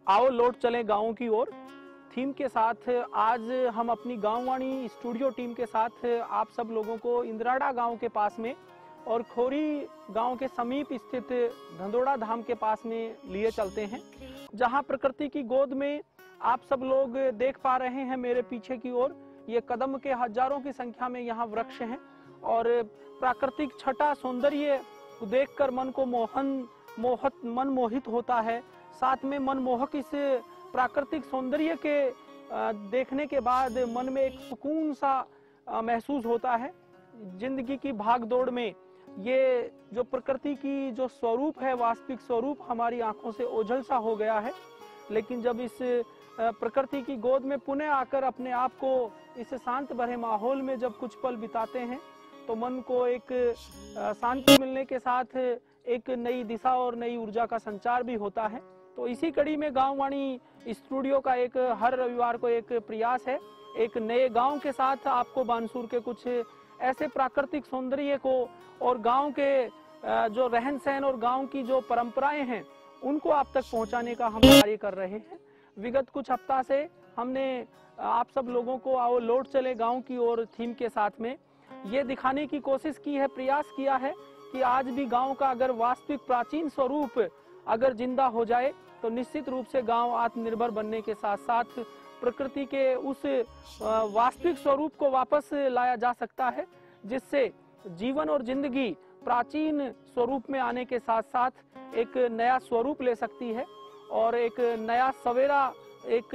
आओ लौट चले गाँव की ओर थीम के साथ आज हम अपनी गांववाणी स्टूडियो टीम के साथ आप सब लोगों को इंद्राड़ा गांव के पास में और खोरी गांव के समीप स्थित धंधोड़ा धाम के पास में लिए चलते हैं, जहां प्रकृति की गोद में आप सब लोग देख पा रहे हैं मेरे पीछे की ओर ये कदम के हजारों की संख्या में यहाँ वृक्ष हैं और प्राकृतिक छटा सौंदर्य देखकर मन को मन मोहित होता है। साथ में मनमोहक इस प्राकृतिक सौंदर्य के देखने के बाद मन में एक सुकून सा महसूस होता है। जिंदगी की भागदौड़ में ये जो प्रकृति की जो स्वरूप है, वास्तविक स्वरूप हमारी आंखों से ओझल सा हो गया है, लेकिन जब इस प्रकृति की गोद में पुनः आकर अपने आप को इस शांत भरे माहौल में जब कुछ पल बिताते हैं तो मन को एक शांति मिलने के साथ एक नई दिशा और नई ऊर्जा का संचार भी होता है। तो इसी कड़ी में गांववाणी स्टूडियो का एक हर रविवार को एक प्रयास है, एक नए गांव के साथ आपको बानसूर के कुछ ऐसे प्राकृतिक सौंदर्य को और गांव के जो रहन सहन और गांव की जो परंपराएं हैं उनको आप तक पहुंचाने का हम कार्य कर रहे हैं। विगत कुछ हफ्ता से हमने आप सब लोगों को आओ लौट चले गांव की ओर थीम के साथ में ये दिखाने की कोशिश की है, प्रयास किया है कि आज भी गांव का अगर वास्तविक प्राचीन स्वरूप अगर जिंदा हो जाए तो निश्चित रूप से गांव आत्मनिर्भर बनने के साथ साथ प्रकृति के उस वास्तविक स्वरूप को वापस लाया जा सकता है, जिससे जीवन और जिंदगी प्राचीन स्वरूप में आने के साथ साथ एक नया स्वरूप ले सकती है और एक नया सवेरा एक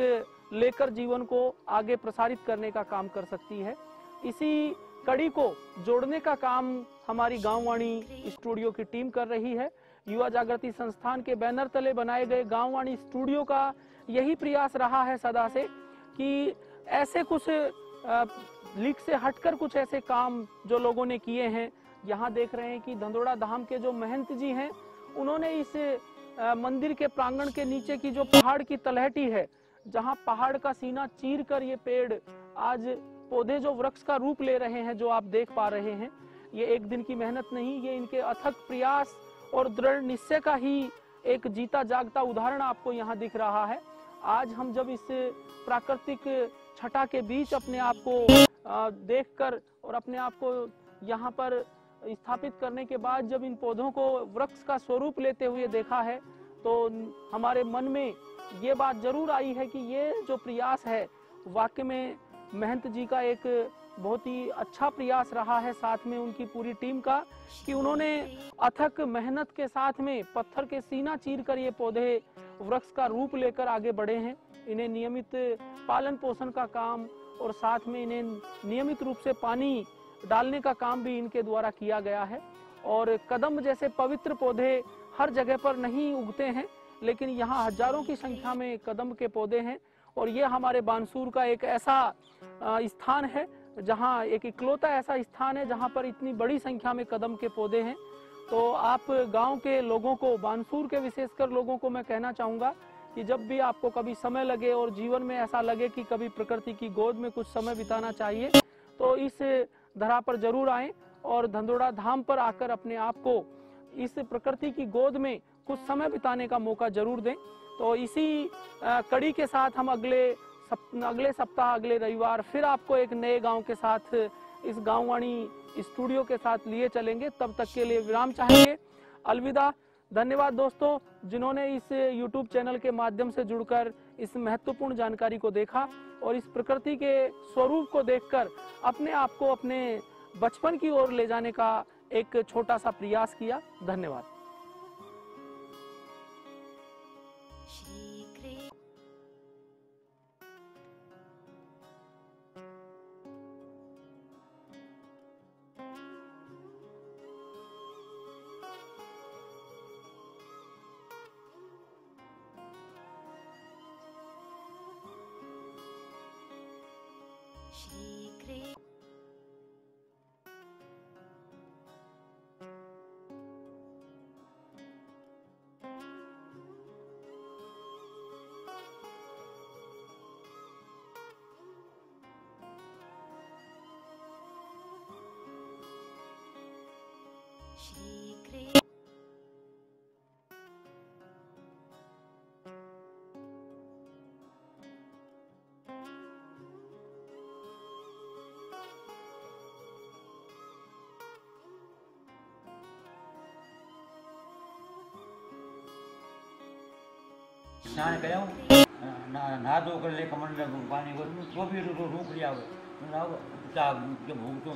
लेकर जीवन को आगे प्रसारित करने का काम कर सकती है। इसी कड़ी को जोड़ने का काम हमारी गांववाणी स्टूडियो की टीम कर रही है। युवा जागृति संस्थान के बैनर तले बनाए गए गांववाणी स्टूडियो का यही प्रयास रहा है सदा से कि ऐसे कुछ लीक से हटकर कुछ ऐसे काम जो लोगों ने किए हैं। यहाँ देख रहे हैं कि धंधोड़ा धाम के जो महंत जी हैं उन्होंने इस मंदिर के प्रांगण के नीचे की जो पहाड़ की तलहटी है, जहाँ पहाड़ का सीना चीर कर ये पेड़ आज पौधे जो वृक्ष का रूप ले रहे हैं, जो आप देख पा रहे हैं, ये एक दिन की मेहनत नहीं, ये इनके अथक प्रयास और दृढ़ निश्चय का ही एक जीता जागता उदाहरण आपको यहाँ दिख रहा है। आज हम जब इस प्राकृतिक छटा के बीच अपने आप को देखकर और अपने आप को यहाँ पर स्थापित करने के बाद जब इन पौधों को वृक्ष का स्वरूप लेते हुए देखा है तो हमारे मन में ये बात जरूर आई है कि ये जो प्रयास है वाकई में महंत जी का एक बहुत ही अच्छा प्रयास रहा है, साथ में उनकी पूरी टीम का, कि उन्होंने अथक मेहनत के साथ में पत्थर के सीना चीर कर ये पौधे वृक्ष का रूप लेकर आगे बढ़े हैं। इन्हें नियमित पालन पोषण का काम और साथ में इन्हें नियमित रूप से पानी डालने का काम भी इनके द्वारा किया गया है। और कदम जैसे पवित्र पौधे हर जगह पर नहीं उगते हैं, लेकिन यहाँ हजारों की संख्या में कदम के पौधे हैं और ये हमारे बानसूर का एक ऐसा स्थान है जहाँ एक इकलौता ऐसा स्थान है जहाँ पर इतनी बड़ी संख्या में कदम के पौधे हैं। तो आप गांव के लोगों को, बानसूर के विशेषकर लोगों को मैं कहना चाहूँगा कि जब भी आपको कभी समय लगे और जीवन में ऐसा लगे कि कभी प्रकृति की गोद में कुछ समय बिताना चाहिए तो इस धरा पर जरूर आएं और धंधोड़ा धाम पर आकर अपने आप को इस प्रकृति की गोद में कुछ समय बिताने का मौका जरूर दें। तो इसी कड़ी के साथ हम अगले सप्ताह अगले रविवार फिर आपको एक नए गांव के साथ इस गांववाणी स्टूडियो के साथ लिए चलेंगे। तब तक के लिए विराम चाहेंगे। अलविदा। धन्यवाद दोस्तों जिन्होंने इस YouTube चैनल के माध्यम से जुड़कर इस महत्वपूर्ण जानकारी को देखा और इस प्रकृति के स्वरूप को देखकर अपने आप को अपने बचपन की ओर ले जाने का एक छोटा सा प्रयास किया। धन्यवाद। स्नान करूँ नहा धो कर ले कमंडल पानी को तो भी रूक लिया हो चाह जब भूख तो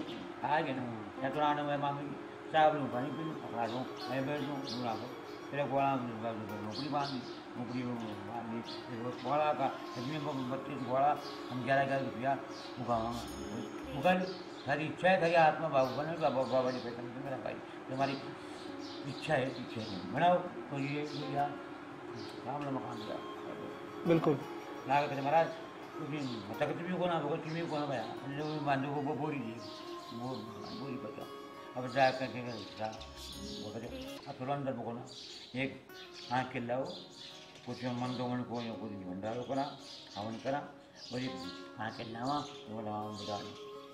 आएगी ना या तो आने में मांगेगी चाय लूँ पानी पी लूँ खा लूँ मैं बैठ लूँ दूर आकर फिर गोला नौकरी बांधी नौकरी बांधी घोड़ा का बच्चे घोड़ा हम 11 रुपया उगा सारी इच्छा है खरी आत्मा बाबू बने बाबा जी पैसा मेरा भाई तुम्हारी इच्छा है पीछे बनाओ तो ये यार सामने मकान दिया बिल्कुल लाग के महाराज क्योंकि तकत भी को ना भगत भी को ना भैया जो बांधो को बोरी दी वो बोरी बचा अब जा करके जा वो करे अब अंदर को ना एक आँख के लाओ कुछ मन दो मन को कुछ भंडारो करा हवन करा और आँख के लावा वो लावा बुझा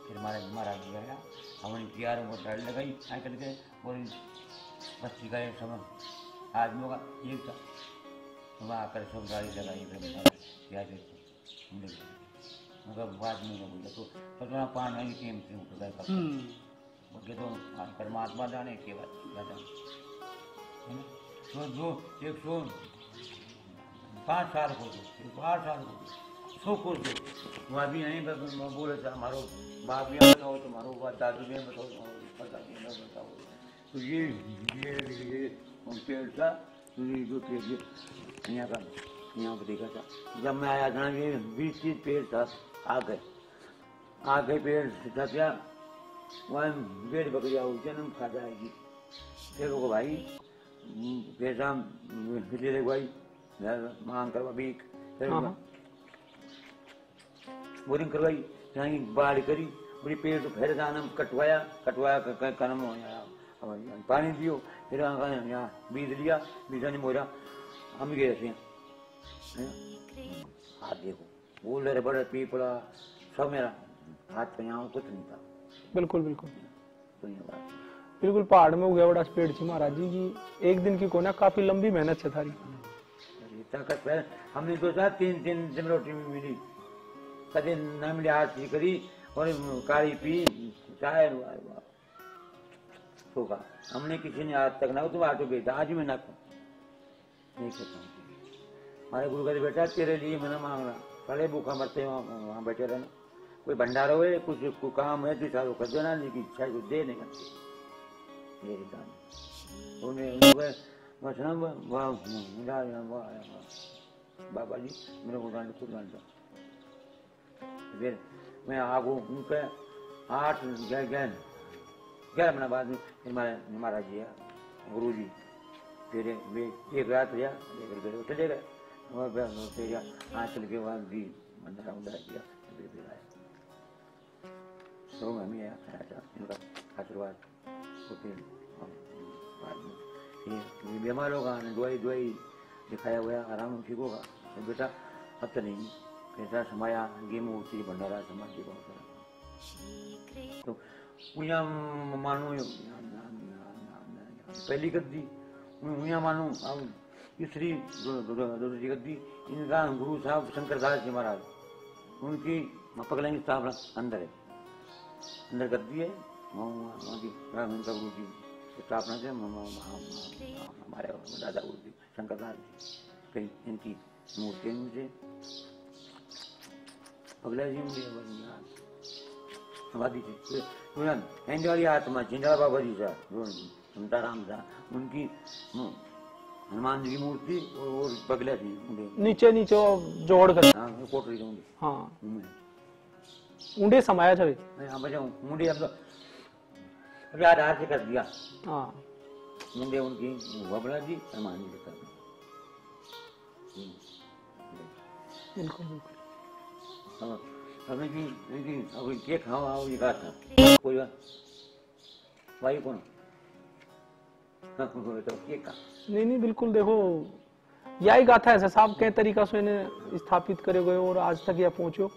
फिर महाराज गया हवन किया वो डर लगाई आँख करके और बस्ती का समय आदमियों का एक था वहाँ आकर सब गाड़ी लगाई क्या मगर बात नहीं बोला तो थोड़ा पान नहीं टीम से उठ गए तो परमात्मा जाने के बाद क्या जाने तो जो 105 साल को 8 साल को 100 को वहाँ भी नहीं बोले था हमारो बाप भी बताओ तुम्हारो दादू भी बताओ दादी ने बताओ तो ये पेड़ था जो पेड़ यहाँ पर देखा था जब मैं आया था ये 20-30 पेड़ था आ गए पेड़ था क्या वहाँ पेड़ बकरिया हो जन्म खा जाएगी फिर वो भाई पैसा ले भाई मांग करवा बीक फिर बोरिंग करवाई यहाँ बाढ़ करी पूरी पेड़ तो फिर जाना कटवाया कर्म हो पानी दियो फिर यहाँ बीज लिया बीजा ने मोरा हम गए ऐसे हाथ देखो बोल रहे बड़े पीपड़ा सब मेरा हाथ पे यहाँ कुछ नहीं था बिल्कुल बिल्कुल पहाड़ में उगा बड़ा पेड़ थी महाराज जी की एक दिन की कोना काफी लंबी मेहनत से थारी ताकत हमने सोचा 3 दिन रोटी में मिली कभी न मिली हाथ सी करी और काली पी चाय होगा हमने किसी ने आज तक ना तुम आटो बेचा आज मैं ना नहीं करता हमारे गुरु का बेटा तेरे लिए मैंने मांगना साले भूखा मरते वहाँ बैठे रहना कोई भंडारा हो कुछ काम है तो चालू कर देना लेकिन इच्छा को दे नहीं करते बाबा जी मेरे को खुद जानता फिर मैं आगू उनके 11 महीना बाद में महाराज जी गुरु जी फिर एक रात गया चले गए चल के बाद भी भंडारा किया फिर आया तो हमें खाया था इनका आशीर्वाद बीमार होगा दवाई दिखाया हुआ आराम ठीक होगा तो बेटा अब तो नहीं पैसा समाया गेम होती भंडारा समाज के बहुत तो उन्हें मानो पहली गद्दी उन्हें मानो अब तीसरी दूसरी गद्दी इनका गुरु साहब शंकर दास जी महाराज उनकी पगलेंगे स्थापना अंदर है अंदर गद्दी है उनका गुरु जी स्थापना से हमारे दादा गुरु जी शंकर दास जी कहीं इनकी मूर्ति मुझे पगला जी मुझे आबादी से वाली आत्मा चिंडा बाबा जी था राम था उनकी हनुमान जी की मूर्ति और पगला थी नीचे जोड़ कर कोटरी हाँ ऊंडे समाया छवे हाँ बचाऊं मुंडे अब तो अभी आधार से कर दिया हाँ मुंडे उनकी बबला जी हनुमान जी कर बिल्कुल अभी क्या खाओ आओ ये कहा था कोई भाई कौन नहीं बिल्कुल देखो यही गाथा है साहब के तरीका से इन्हें स्थापित करे गए और आज तक यह पहुंचो